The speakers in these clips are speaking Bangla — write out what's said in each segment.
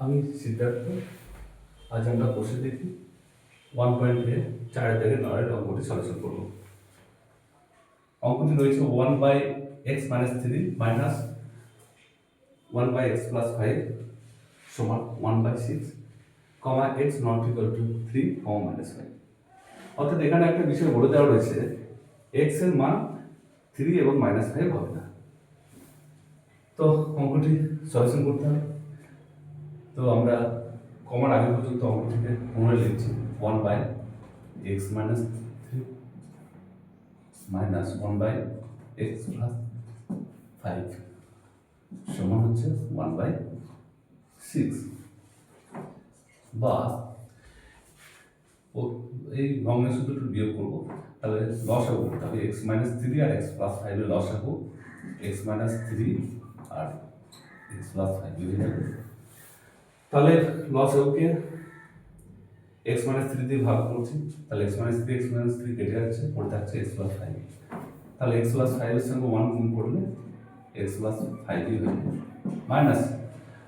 আমি সিদ্ধার্থ। আজ আমরা বসে দেখি 1.4 থেকে 9 অঙ্কটি সলিউশন করব। অঙ্কটি রয়েছে 1/x-3 মাইনাস 1/x+5 সমান 1/6 x নট ইকুয়াল টু 3 -5। অর্থাৎ এখানে একটা বিষয় বলে দেওয়া রয়েছে x এর মান 3 এবং -5 হবে না। তো অঙ্কটি সলিউশন করতে হবে। তো আমরা কমার আগে পর্যন্ত অঙ্কটিকে পুনরায় লিখছি 1/x-3 মাইনাস 1/x+5 সমান হচ্ছে 1/6 বা এই ভগ্নাংশ দুটো বিয়োগ করবো, তাহলে লসাগু করতে হবে x-3 আর x+5 এর লসাগু x-3 আর x+5 বুঝে যাবে। তাহলে লসাগুকে x-3 দিয়ে ভাগ করছি, তাহলে x-3 কেটে যাচ্ছে, পড়ে থাকছে x+5। তাহলে x+5 এর সঙ্গে 1 গুণ করলে x+5 হয়ে যাবে মাইনাস।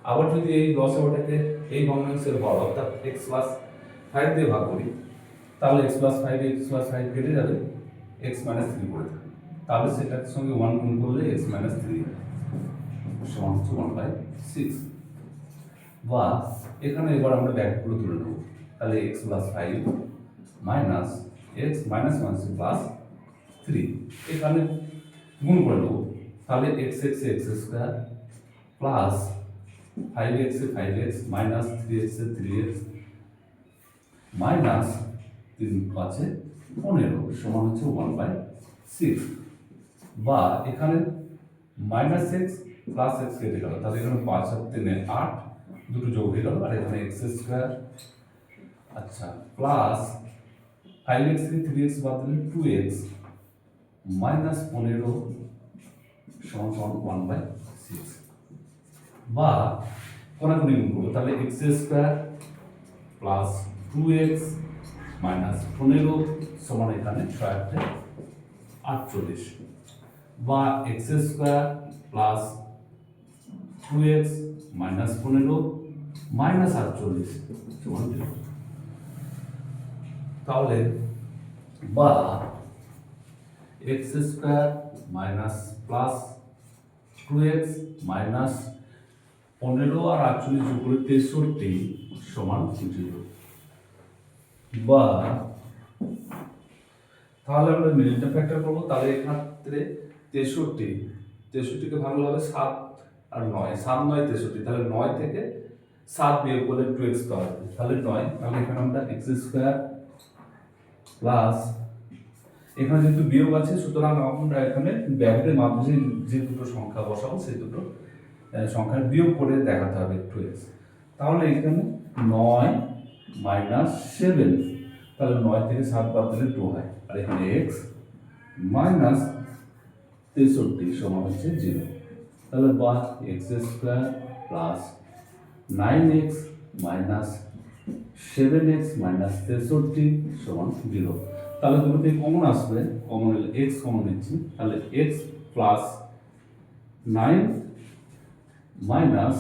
আবার যদি এই লসাগুটাকে এই ভগ্নাংশের হর অর্থাৎ x+5 দিয়ে ভাগ করি, তাহলে x+5 কেটে যাবে, x-3 পড়ে থাকবে। তাহলে সেটার সঙ্গে 1 গুণ করলে x-3 সমান হচ্ছে 1/6 বা এখানে এবার আমরা ব্যাকগুলো তুলে নেব। তাহলে x+5 minus x minus plus 3 এখানে গুণ করে নেব। তাহলে x square plus 5x minus 3x 3x minus 3 5 15 সমান হচ্ছে 1/6 বা এখানে মাইনাস x প্লাস x কেটে গেল, তাহলে এখানে 5 আর 3 8 দুটো যোগ হয়ে গেল, আর এখানে x স্কয়ার আচ্ছা প্লাস 5x 3x বাদ দিলে 2x মাইনাস 15 সমান 1/6 বা কোনাকুনি গুণ করবো, তাহলে x square plus 2x minus 15 সমান এখানে 48 বা x square plus 2x minus 15 minus 48 সমান 0। তাহলে বা x square minus plus 2x minus 15 আর 48 যোগ করে 63 সমান 0 বা তাহলে আমরা মিডলটা ফ্যাক্টর করব। তাহলে এক্ষেত্রে 63 কে ভাঙলে হবে 7 আর 9, 7 9 63, তাহলে 9 থেকে 7 বিয়োগ করলে 2x পাওয়া যাবে, তাহলে 9। তাহলে এখানে আমরা x স্কয়ার প্লাস এখানে যেহেতু বিয়োগ আছে সুতরাং আমরা এখানে ব্র্যাকেটের মাধ্যমে যে দুটো সংখ্যা বসাবো সেই দুটো সংখ্যার বিয়োগ করে দেখাতে হবে 2x। তাহলে এখানে 9 মাইনাস 7, তাহলে 9 থেকে 7 বাদ দিলে 2 হয়, আর এখানে x মাইনাস 63 সমান হচ্ছে 0। তাহলে বা x square plus 9x minus 7x minus 63 সমান 0। তাহলে দুটোতে কমন আসবে, কমন হলে x কমন নিচ্ছি, তাহলে x প্লাস 9 মাইনাস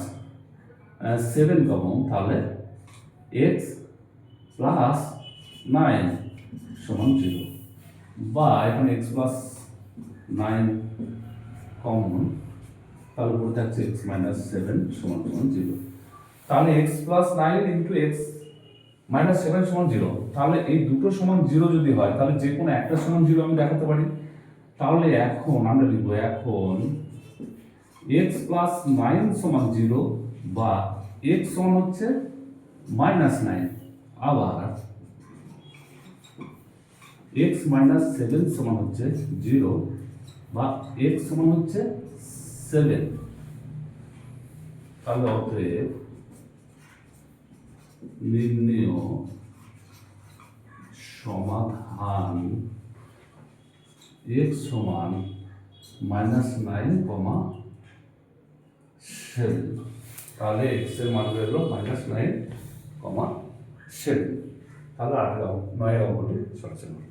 7 কমন, তাহলে x প্লাস 9 সমান 0 বা এখানে x প্লাস 9 কমন, তাহলে পড়ে থাকছে x মাইনাস 7 সমান 0। তাহলে x plus 9 into x minus 7 সমান 0। তাহলে এই দুটো সমান 0 যদি হয়, তাহলে যে কোনো একটা সমান 0 আমি দেখাতে পারি। তাহলে এখন আমরা লিখব এখন x প্লাস 9 সমান 0 বা x সমান হচ্ছে মাইনাস 9, আবার x মাইনাস 7 সমান হচ্ছে 0 বা x সমান হচ্ছে 7। তাহলে অতএব নির্ণেয় সমাধান x সমান মাইনাস 9, 7। তাহলে x এর মান বের হলো মাইনাস 9, 7। তাহলে 9 অঙ্কটি সলিউশন হলো।